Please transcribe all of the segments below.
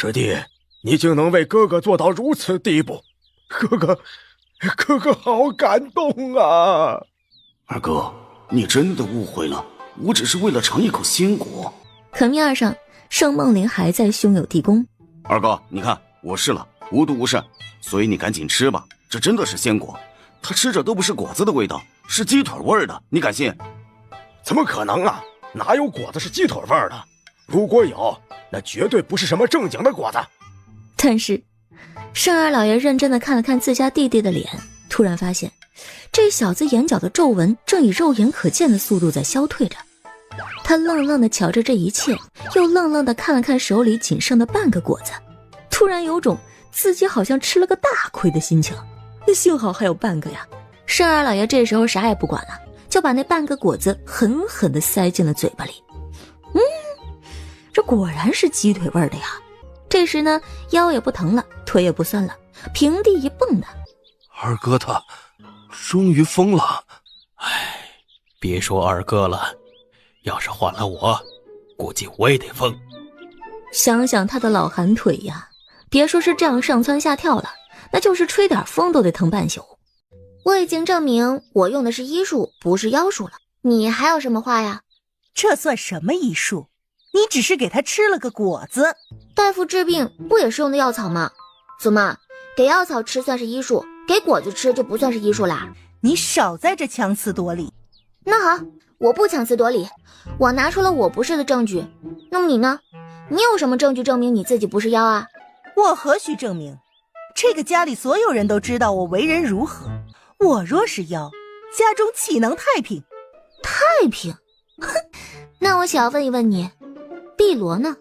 师弟，你竟能为哥哥做到如此地步，哥哥好感动啊！二哥，你真的误会了，我只是为了尝一口鲜果。可面上，盛梦玲还在胸有地宫。二哥，你看我试了，无毒无善，所以你赶紧吃吧，这真的是鲜果，它吃着都不是果子的味道，是鸡腿味的，你敢信？怎么可能啊？哪有果子是鸡腿味的？如果有，那绝对不是什么正经的果子。但是盛二老爷认真地看了看自家弟弟的脸，突然发现这小子眼角的皱纹正以肉眼可见的速度在消退着。他愣愣地瞧着这一切，又愣愣地看了看手里仅剩的半个果子，突然有种自己好像吃了个大亏的心情。幸好还有半个呀。盛二老爷这时候啥也不管了，就把那半个果子狠狠地塞进了嘴巴里。这果然是鸡腿味的呀。这时呢，腰也不疼了，腿也不酸了，平地一蹦的。二哥他终于疯了。别说二哥了，要是换了我，估计我也得疯。想想他的老寒腿呀，别说是这样上蹿下跳了，那就是吹点风都得疼半宿。我已经证明我用的是医术，不是妖术了，你还有什么话呀？这算什么医术？你只是给他吃了个果子。大夫治病不也是用的药草吗？怎么给药草吃算是医术，给果子吃就不算是医术啦？你少在这强词夺理。那好，我不强词夺理，我拿出了我不是的证据。那么你呢？你有什么证据证明你自己不是妖啊？我何须证明？这个家里所有人都知道我为人如何，我若是妖，家中岂能太平？太平？哼，那我想要问一问你，碧罗呢？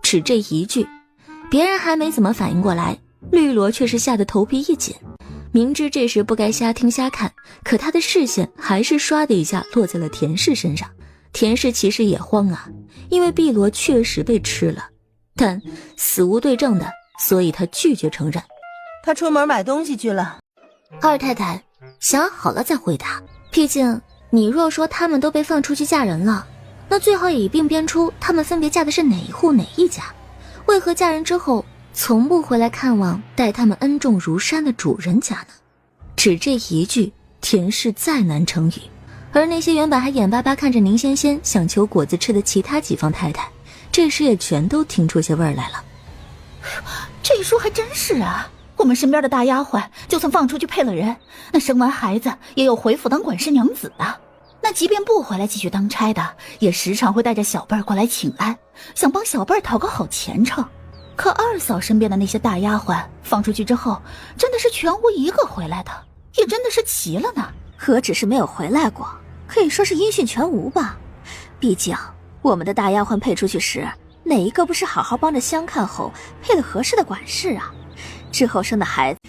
只这一句，别人还没怎么反应过来，绿萝却是吓得头皮一紧。明知这时不该瞎听瞎看，可他的视线还是唰的一下落在了田氏身上。田氏其实也慌啊，因为碧罗确实被吃了，但死无对证的，所以他拒绝承认。他出门买东西去了。二太太，想好了再回答。毕竟你若说他们都被放出去嫁人了，那最好也一并编出他们分别嫁的是哪一户哪一家，为何嫁人之后从不回来看望待他们恩重如山的主人家呢？只这一句，田氏再难成语。而那些原本还眼巴巴看着宁仙仙想求果子吃的其他几房太太，这时也全都听出些味儿来了。这一说还真是啊，我们身边的大丫鬟就算放出去配了人，那生完孩子也有回府当管事娘子的。那即便不回来继续当差的，也时常会带着小辈儿过来请安，想帮小辈儿讨个好前程。可二嫂身边的那些大丫鬟放出去之后，真的是全无一个回来的，也真的是奇了呢。何止是没有回来过，可以说是音讯全无吧。毕竟我们的大丫鬟配出去时，哪一个不是好好帮着相看后配了合适的管事啊？之后生的孩子，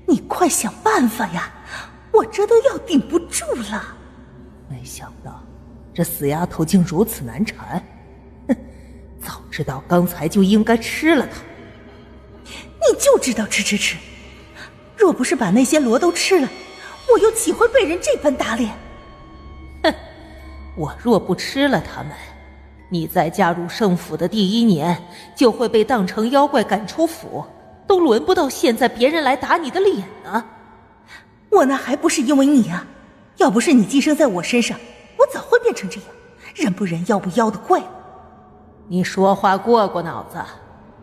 你快想办法呀，我这都要顶不住了。没想到这死丫头竟如此难缠，哼，早知道刚才就应该吃了她。你就知道吃，若不是把那些螺都吃了，我又岂会被人这般打脸？哼，我若不吃了他们，你在嫁入圣府的第1年就会被当成妖怪赶出府，都轮不到现在别人来打你的脸呢。我那还不是因为你啊，要不是你寄生在我身上，我早会变成这样，人不人妖不妖的怪物。你说话过脑子，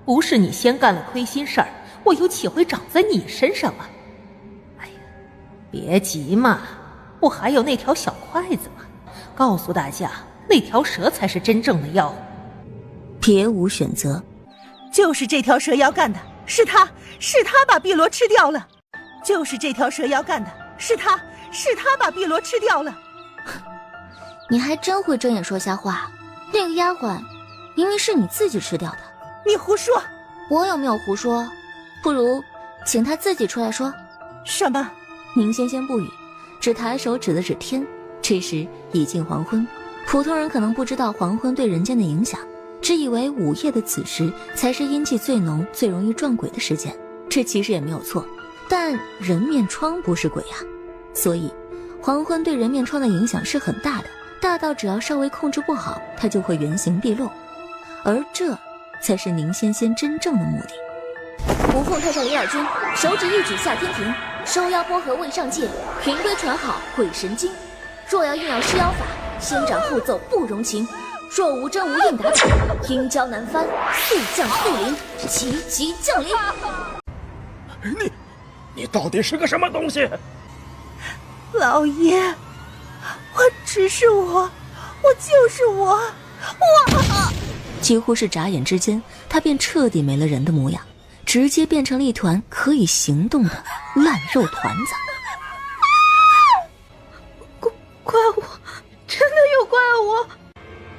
不是你先干了亏心事儿，我又岂会长在你身上啊？哎呀，别急嘛，我还有那条小筷子嘛，告诉大家那条蛇才是真正的妖。别无选择，就是这条蛇妖干的，是他把碧罗吃掉了，就是这条蛇妖干的，是他把碧罗吃掉了。你还真会睁眼说瞎话，那个丫鬟明明是你自己吃掉的。你胡说！我有没有胡说？不如请他自己出来说。什么？宁仙仙不语，只抬手指了指天。这时已近黄昏，普通人可能不知道黄昏对人间的影响，只以为午夜的子时才是阴气最浓最容易撞鬼的时间，这其实也没有错。但人面疮不是鬼啊，所以黄昏对人面疮的影响是很大的，大到只要稍微控制不好，它就会原形毕露。而这才是宁仙仙真正的目的。无缝太上灵耳君，手指一举下天庭，收妖波河未上界，云归传好鬼神经。若要硬要施妖法，先斩后奏不容情。若无真无应打场，阴交难翻，速降速临，急急降临。你到底是个什么东西？老爷，我就是我。几乎是眨眼之间，他便彻底没了人的模样，直接变成了一团可以行动的烂肉团子。怪物，真的有怪物！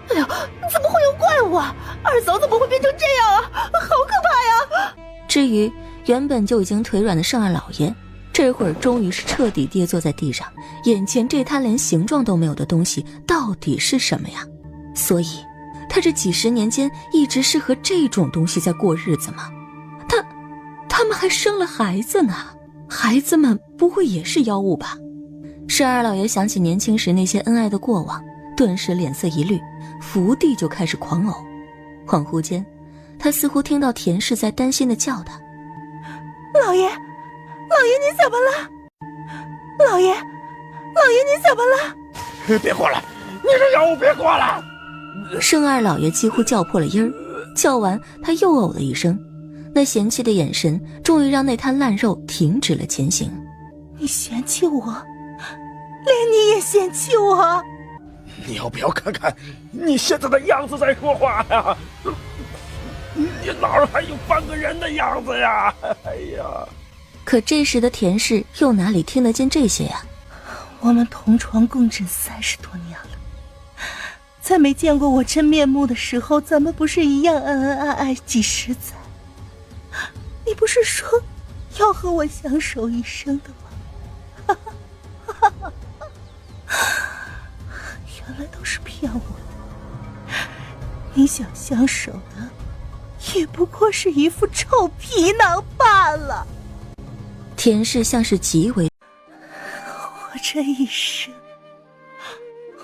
哎呦，怎么会有怪物啊？二嫂怎么会变成这样啊？好可怕呀！至于原本就已经腿软的圣二老爷，这会儿终于是彻底跌坐在地上，眼前这滩连形状都没有的东西到底是什么呀？所以他这几十年间一直是和这种东西在过日子吗？他们还生了孩子呢，孩子们不会也是妖物吧？圣二老爷想起年轻时那些恩爱的过往，顿时脸色一绿，伏地就开始狂呕。恍惚间，他似乎听到田氏在担心地叫他：老爷你怎么了？老爷你怎么了？别过来，你这妖物别过来！圣二老爷几乎叫破了音儿，叫完他又呕了一声，那嫌弃的眼神终于让那滩烂肉停止了前行。你嫌弃我，连你也嫌弃我？你要不要看看你现在的样子再说话呀？你哪儿还有半个人的样子呀？哎呀！可这时的田氏又哪里听得见这些呀？我们同床共枕30多年了，在没见过我真面目的时候，咱们不是一样恩恩爱爱几十载？你不是说要和我相守一生的吗？原来都是骗我的。你想相守的，也不过是一副臭皮囊罢了。田氏像是极为我这一生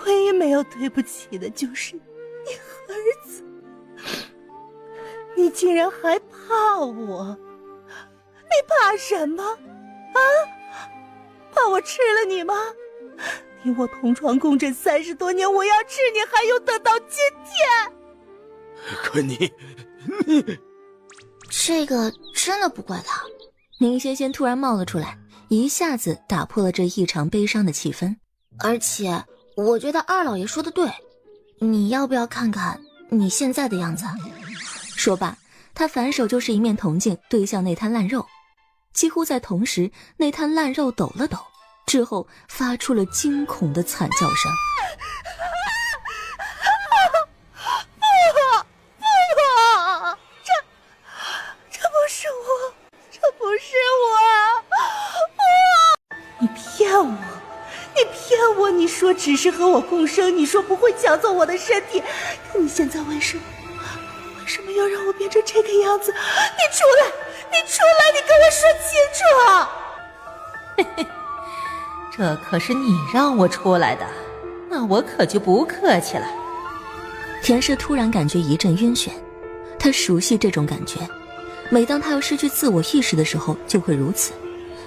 唯一没有对不起的就是你儿子，你竟然还怕我？你怕什么啊？怕我吃了你吗？你我同床共枕30多年，我要吃你还用等到今天？可你这个真的不怪他。宁仙仙突然冒了出来，一下子打破了这异常悲伤的气氛。而且我觉得二老爷说的对，你要不要看看你现在的样子？说罢，他反手就是一面铜镜对向那滩烂肉，几乎在同时，那滩烂肉抖了抖，之后发出了惊恐的惨叫声。你说只是和我共生，你说不会抢走我的身体，可你现在为什么要让我变成这个样子？你出来，你跟我说清楚。这可是你让我出来的，那我可就不客气了。田氏突然感觉一阵晕眩，他熟悉这种感觉，每当他要失去自我意识的时候就会如此，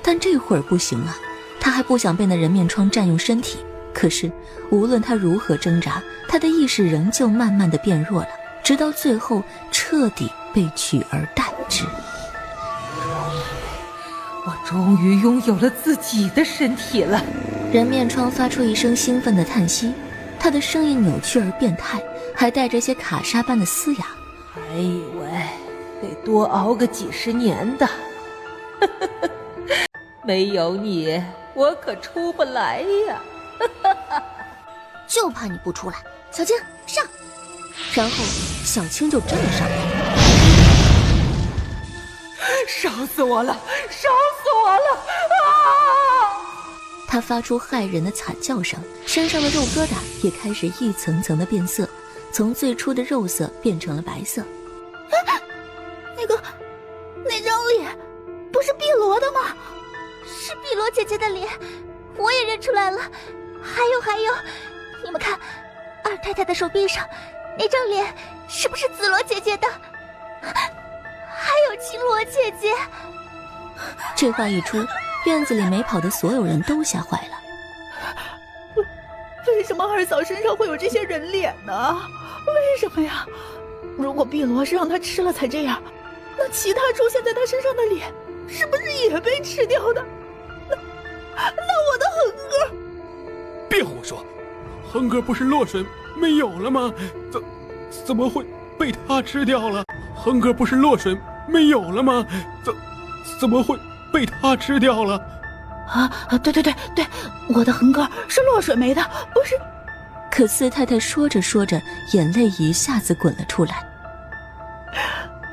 但这会儿不行啊，他还不想被那人面疮占用身体。可是无论他如何挣扎，他的意识仍旧慢慢的变弱了，直到最后彻底被取而代之。我终于拥有了自己的身体了。人面疮发出一声兴奋的叹息，他的声音扭曲而变态，还带着些卡莎般的嘶哑。还以为得多熬个几十年的没有你我可出不来呀。就怕你不出来，小青上。然后小青就真的上来了。烧死我了，烧死我了啊！他发出骇人的惨叫声，身上的肉疙瘩也开始一层层的变色，从最初的肉色变成了白色。那张脸不是碧罗的吗？是碧罗姐姐的脸，我也认出来了。还有，你们看，二太太的手臂上那张脸是不是紫罗姐姐的？还有青罗姐姐。这话一出，院子里没跑的所有人都吓坏了。为什么二嫂身上会有这些人脸呢？为什么呀？如果碧螺是让她吃了才这样，那其他出现在她身上的脸是不是也被吃掉的？那我的恒哥……别胡说，恒哥不是落水没有了吗？怎么会被他吃掉了？恒哥不是落水没有了吗？怎么会被他吃掉了？对，我的恒哥是落水没的，不是。可四太太说着说着，眼泪一下子滚了出来。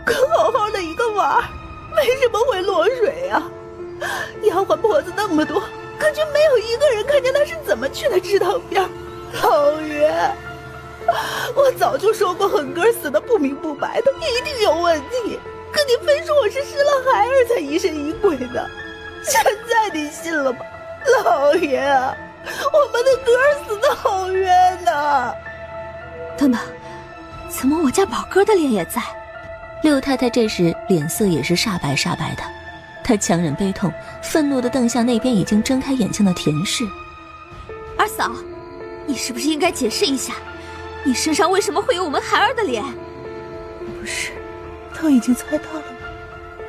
可好好的一个娃儿，为什么会落水啊？丫鬟婆子那么多，可却没有一个人看见他是怎么去的池塘边。老爷，我早就说过恒哥死的不明不白的，一定有问题，可你非说我是失了孩儿才疑神疑鬼的，现在你信了吗？老爷啊，我们的哥死得好冤呐！等等，怎么我家宝哥的脸也在？六太太这时脸色也是煞白煞白的，她强忍悲痛，愤怒地瞪向那边已经睁开眼睛的田氏。二嫂，你是不是应该解释一下，你身上为什么会有我们孩儿的脸？不是，都已经猜到了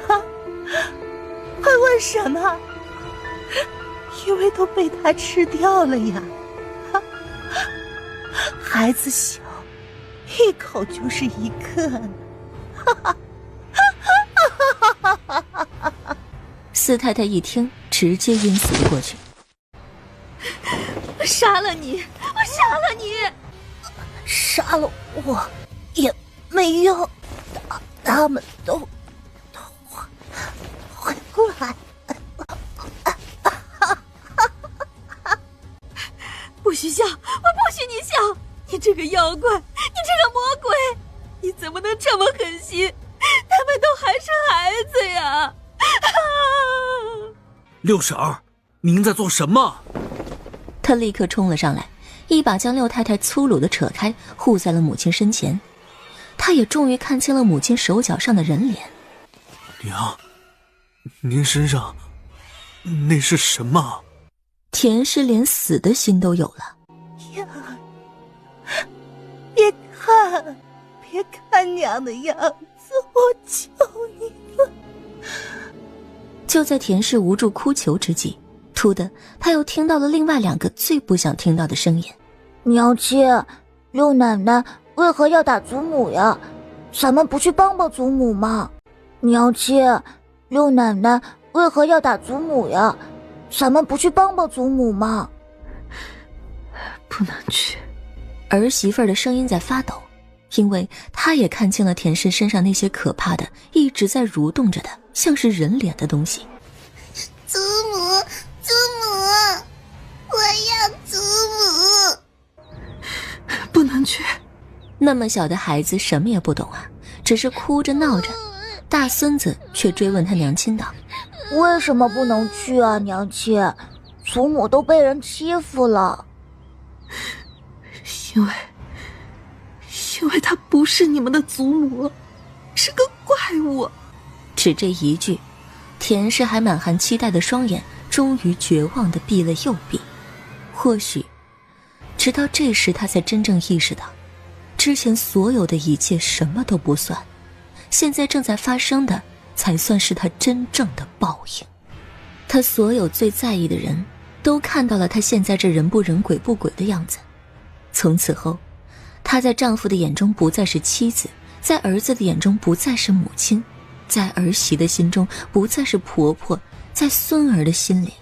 吗？还问什么？因为都被他吃掉了呀！孩子小，一口就是一个。四太太一听，直接晕死了过去。我杀了你！我杀了你！杀了我也没用，他们都回不来。不许笑！我不许你笑！你这个妖怪，你这个魔鬼，你怎么能这么狠心？他们都还是孩子呀！六婶，您在做什么？他立刻冲了上来，一把将六太太粗鲁地扯开，护在了母亲身前。他也终于看清了母亲手脚上的人脸。娘，您身上那是什么？田氏连死的心都有了。呀，别看娘的样子，我求你了。就在田氏无助哭求之际，突的他又听到了另外两个最不想听到的声音。娘亲，六奶奶为何要打祖母呀？咱们不去帮帮祖母吗？娘亲，六奶奶为何要打祖母呀？咱们不去帮帮祖母吗？不能去。儿媳妇儿的声音在发抖，因为她也看清了田氏身上那些可怕的一直在蠕动着的像是人脸的东西。祖母，我要祖母。不能去。那么小的孩子什么也不懂啊，只是哭着闹着。大孙子却追问他娘亲道：为什么不能去啊，娘亲？祖母都被人欺负了。因为她不是你们的祖母，是个怪物。只这一句，田氏还满含期待的双眼终于绝望地闭了又闭。或许直到这时他才真正意识到，之前所有的一切什么都不算，现在正在发生的才算是他真正的报应。他所有最在意的人都看到了他现在这人不人鬼不鬼的样子。从此后，她在丈夫的眼中不再是妻子，在儿子的眼中不再是母亲，在儿媳的心中不再是婆婆，在孙儿的心里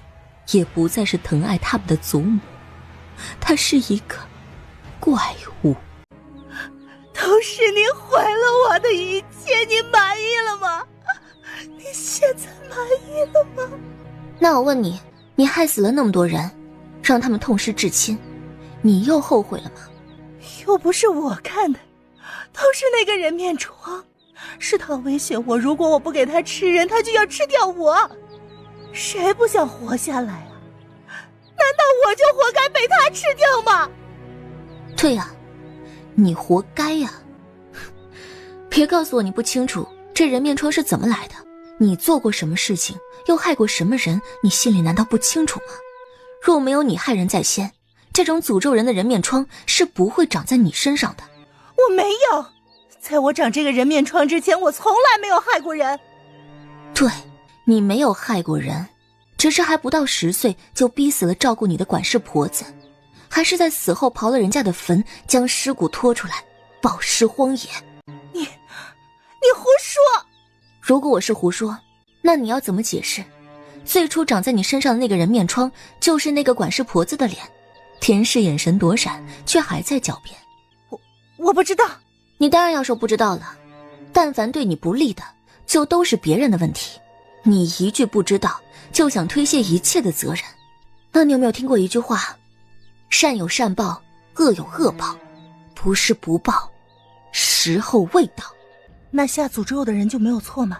也不再是疼爱他们的祖母。她是一个怪物。都是你毁了我的一切，你满意了吗？你现在满意了吗？那我问你，你害死了那么多人，让他们痛失至亲，你又后悔了吗？又不是我干的，都是那个人面疮，是他威胁我，如果我不给他吃人，他就要吃掉我。谁不想活下来啊？难道我就活该被他吃掉吗？对呀，你活该呀。别告诉我你不清楚这人面疮是怎么来的，你做过什么事情，又害过什么人，你心里难道不清楚吗？若没有你害人在先，这种诅咒人的人面疮是不会长在你身上的。我没有，在我长这个人面疮之前，我从来没有害过人。对，你没有害过人，只是还不到10岁就逼死了照顾你的管事婆子，还是在死后刨了人家的坟，将尸骨拖出来暴尸荒野。你胡说！如果我是胡说，那你要怎么解释最初长在你身上的那个人面疮就是那个管事婆子的脸？田氏眼神躲闪，却还在狡辩。我不知道。你当然要说不知道了，但凡对你不利的就都是别人的问题，你一句不知道就想推卸一切的责任。那你有没有听过一句话，善有善报，恶有恶报，不是不报，时候未到。那下诅咒的人就没有错吗？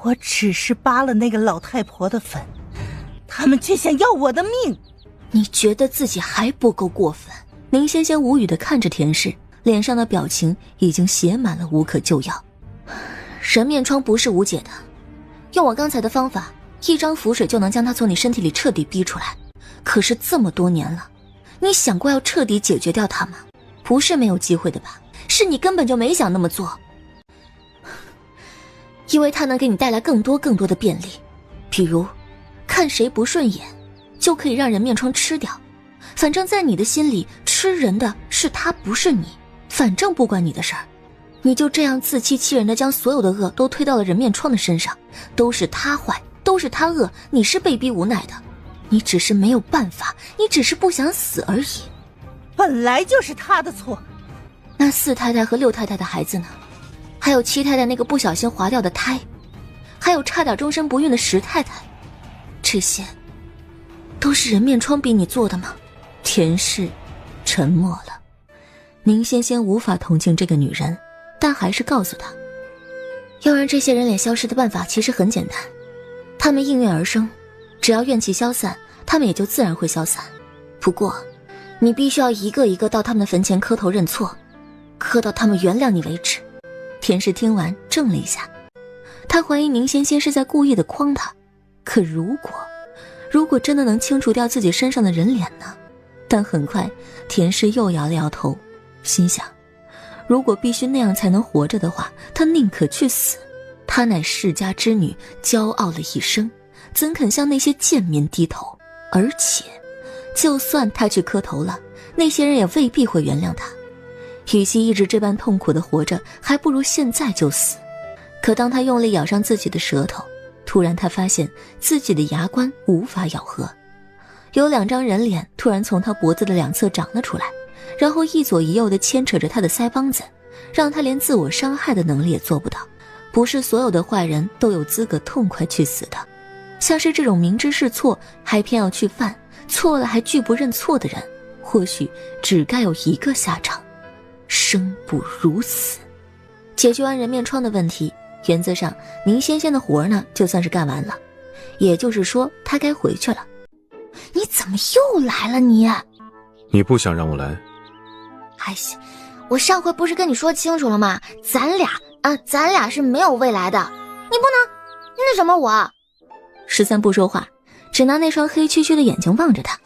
我只是扒了那个老太婆的坟，他们却想要我的命。你觉得自己还不够过分？宁仙仙无语地看着田氏，脸上的表情已经写满了无可救药。人面疮不是无解的，用我刚才的方法，一张符水就能将它从你身体里彻底逼出来。可是这么多年了，你想过要彻底解决掉它吗？不是没有机会的吧，是你根本就没想那么做。因为它能给你带来更多的便利，比如看谁不顺眼就可以让人面疮吃掉，反正在你的心里，吃人的是他不是你，反正不关你的事儿。你就这样自欺欺人的将所有的恶都推到了人面疮的身上，都是他坏，都是他恶，你是被逼无奈的，你只是没有办法，你只是不想死而已。本来就是他的错。那4太太和6太太的孩子呢？还有7太太那个不小心滑掉的胎，还有差点终身不孕的10太太，这些都是人面疮逼你做的吗？田氏沉默了。宁仙仙无法同情这个女人，但还是告诉她，要让这些人脸消失的办法其实很简单，他们应运而生，只要怨气消散，他们也就自然会消散。不过你必须要一个一个到他们的坟前磕头认错，磕到他们原谅你为止。田氏听完怔了一下，他怀疑宁仙仙是在故意的诓他，可如果真的能清除掉自己身上的人脸呢？但很快田氏又摇了摇头，心想如果必须那样才能活着的话，他宁可去死。她乃世家之女，骄傲了一生，怎肯向那些贱民低头？而且就算她去磕头了，那些人也未必会原谅她。与其一直这般痛苦的活着，还不如现在就死。可当他用力咬上自己的舌头，突然他发现自己的牙关无法咬合，有2张人脸突然从他脖子的两侧长了出来，然后一左一右地牵扯着他的腮帮子，让他连自我伤害的能力也做不到。不是所有的坏人都有资格痛快去死的，像是这种明知是错还偏要去犯，错了还拒不认错的人，或许只该有一个下场，生不如死。解决完人面疮的问题，原则上宁仙仙的活呢就算是干完了，也就是说她该回去了。你怎么又来了你？你不想让我来？哎呀，我上回不是跟你说清楚了吗？咱俩是没有未来的，你不能那什么我。13不说话，只拿那双黑黢黢的眼睛望着他。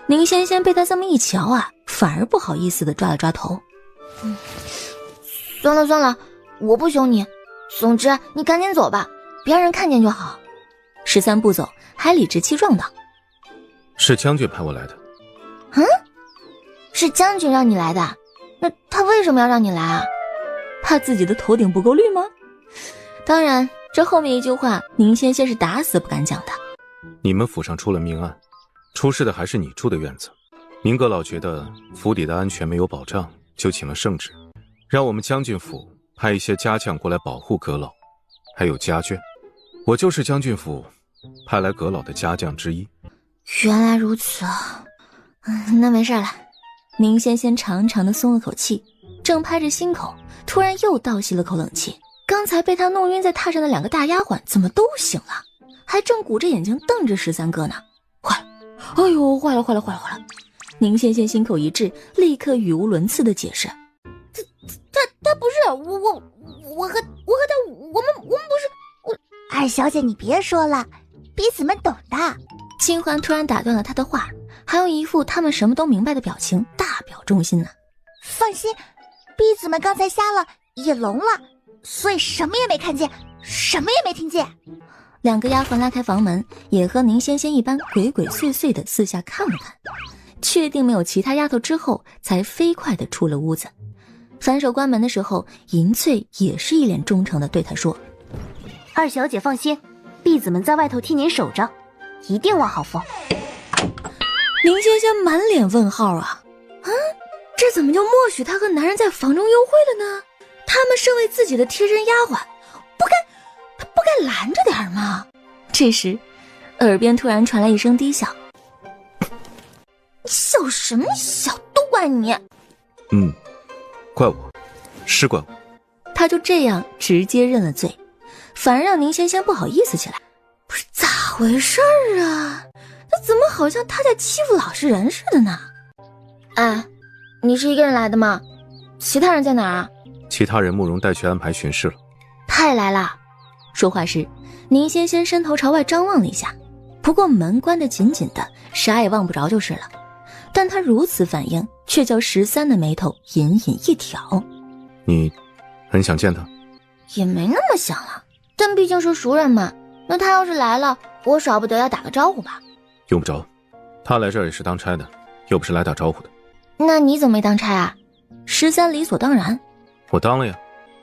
宁仙仙被他这么一瞧啊，反而不好意思地抓了抓头。算了，我不凶你。总之你赶紧走吧，别让人看见就好。13不走，还理直气壮道：是将军派我来的。是将军让你来的？那他为什么要让你来啊？怕自己的头顶不够绿吗？当然，这后面一句话宁仙仙是打死不敢讲的。你们府上出了命案，出事的还是你住的院子。明阁老觉得府邸的安全没有保障，就请了圣旨，让我们将军府派一些家将过来保护阁老，还有家眷。我就是将军府派来阁老的家将之一。原来如此，那没事了。宁仙仙长长的松了口气，正拍着心口，突然又倒吸了口冷气。刚才被他弄晕在榻上的2个大丫鬟怎么都醒了，还正鼓着眼睛瞪着13哥呢。坏了，哎呦，坏了！宁仙仙心口一滞，立刻语无伦次的解释：他不是我和他，我们不是我。二小姐，你别说了，婢子们懂的。清欢突然打断了他的话，还用一副他们什么都明白的表情大表忠心呢。放心，婢子们刚才瞎了也聋了，所以什么也没看见，什么也没听见。两个丫鬟拉开房门，也和宁仙仙一般鬼鬼祟祟的四下看了看，确定没有其他丫头之后，才飞快的出了屋子。反手关门的时候，银翠也是一脸忠诚的对他说：二小姐放心，婢子们在外头替您守着，一定往好风。宁仙仙满脸问号啊，这怎么就默许她和男人在房中幽会了呢？他们身为自己的贴身丫鬟，不该拦着点吗？这时耳边突然传来一声低笑。你笑什么笑，都怪你。怪我，是怪我。他就这样直接认了罪，反而让宁仙仙不好意思起来。不是咋回事啊？那怎么好像他在欺负老实人似的呢？哎，你是一个人来的吗？其他人在哪儿啊？其他人慕容带去安排巡视了。他也来了。说话时，宁仙仙伸头朝外张望了一下，不过门关得紧紧的，啥也望不着就是了。但他如此反应，却叫13的眉头隐隐一挑。你很想见他？也没那么想了，但毕竟是熟人嘛，那他要是来了，我少不得要打个招呼吧。用不着，他来这儿也是当差的，又不是来打招呼的。那你怎么没当差啊？13理所当然。我当了呀，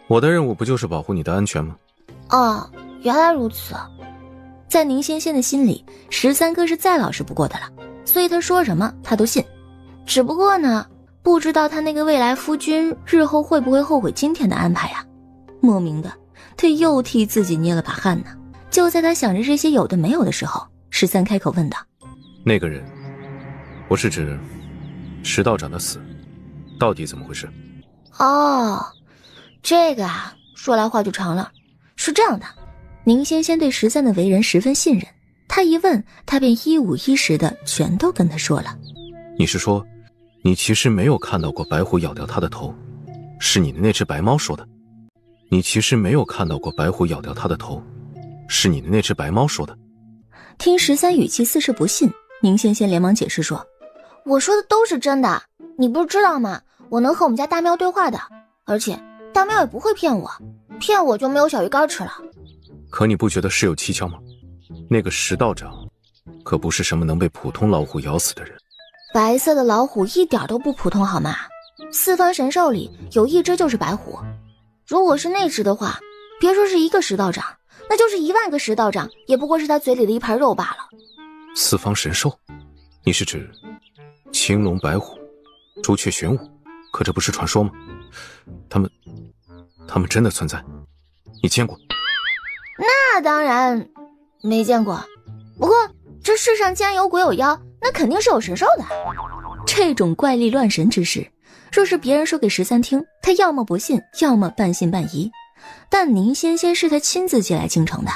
我的任务不就是保护你的安全吗？哦，原来如此。在宁仙仙的心里，13哥是再老实不过的了，所以他说什么他都信。只不过呢，不知道他那个未来夫君日后会不会后悔今天的安排啊？莫名的，他又替自己捏了把汗呢。就在他想着这些有的没有的时候，13开口问道：那个人，我是指石道长的死，到底怎么回事？哦，这个啊，说来话就长了。是这样的，宁仙仙对13的为人十分信任，他一问，他便一五一十的全都跟他说了。你是说，你其实没有看到过白虎咬掉他的头，是你的那只白猫说的？你其实没有看到过白虎咬掉他的头，是你的那只白猫说的？听13语气似是不信，宁仙仙连忙解释说：我说的都是真的，你不是知道吗？我能和我们家大喵对话的，而且大喵也不会骗我，骗我就没有小鱼干吃了。可你不觉得事有蹊跷吗？那个石道长可不是什么能被普通老虎咬死的人。白色的老虎一点都不普通好吗？4方神兽里有一只就是白虎，如果是那只的话，别说是一个石道长，那就是1万个石道长，也不过是他嘴里的一盘肉罢了。4方神兽？你是指青龙、白虎、朱雀、玄武？可这不是传说吗？他们真的存在？你见过？那当然没见过，不过这世上既然有鬼有妖，那肯定是有神兽的。这种怪力乱神之事，若是别人说给13听，他要么不信，要么半信半疑。但宁仙仙是他亲自接来京城的，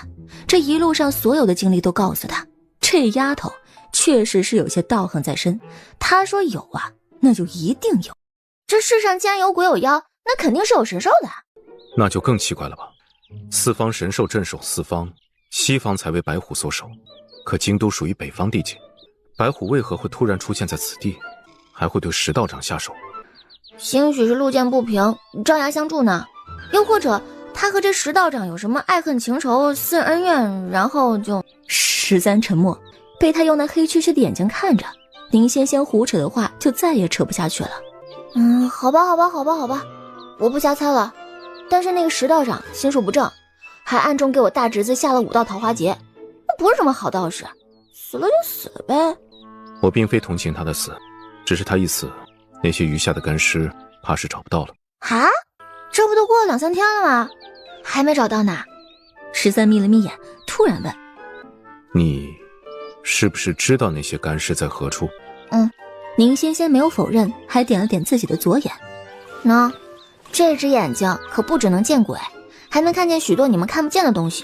这一路上所有的经历都告诉他，这丫头确实是有些道行在身。他说有啊，那就一定有。这世上既然有鬼有妖，那肯定是有神兽的。那就更奇怪了吧？4方神兽镇守4方，西方才为白虎所守，可京都属于北方地界，白虎为何会突然出现在此地，还会对石道长下手？兴许是路见不平，张牙相助呢，又或者他和这石道长有什么爱恨情仇、私人恩怨，然后就13沉默，被他用那黑黢黢的眼睛看着，宁仙仙胡扯的话就再也扯不下去了。好吧，我不瞎猜了。但是那个石道长心术不正，还暗中给我大侄子下了5道桃花劫，那不是什么好道士，死了就死了呗。我并非同情他的死，只是他一死，那些余下的干尸怕是找不到了。啊？这不都过了2、3天了吗？还没找到呢。13眯了眯眼，突然问：你是不是知道那些干尸在何处？宁仙仙没有否认，还点了点自己的左眼。喏，这只眼睛可不只能见鬼，还能看见许多你们看不见的东西。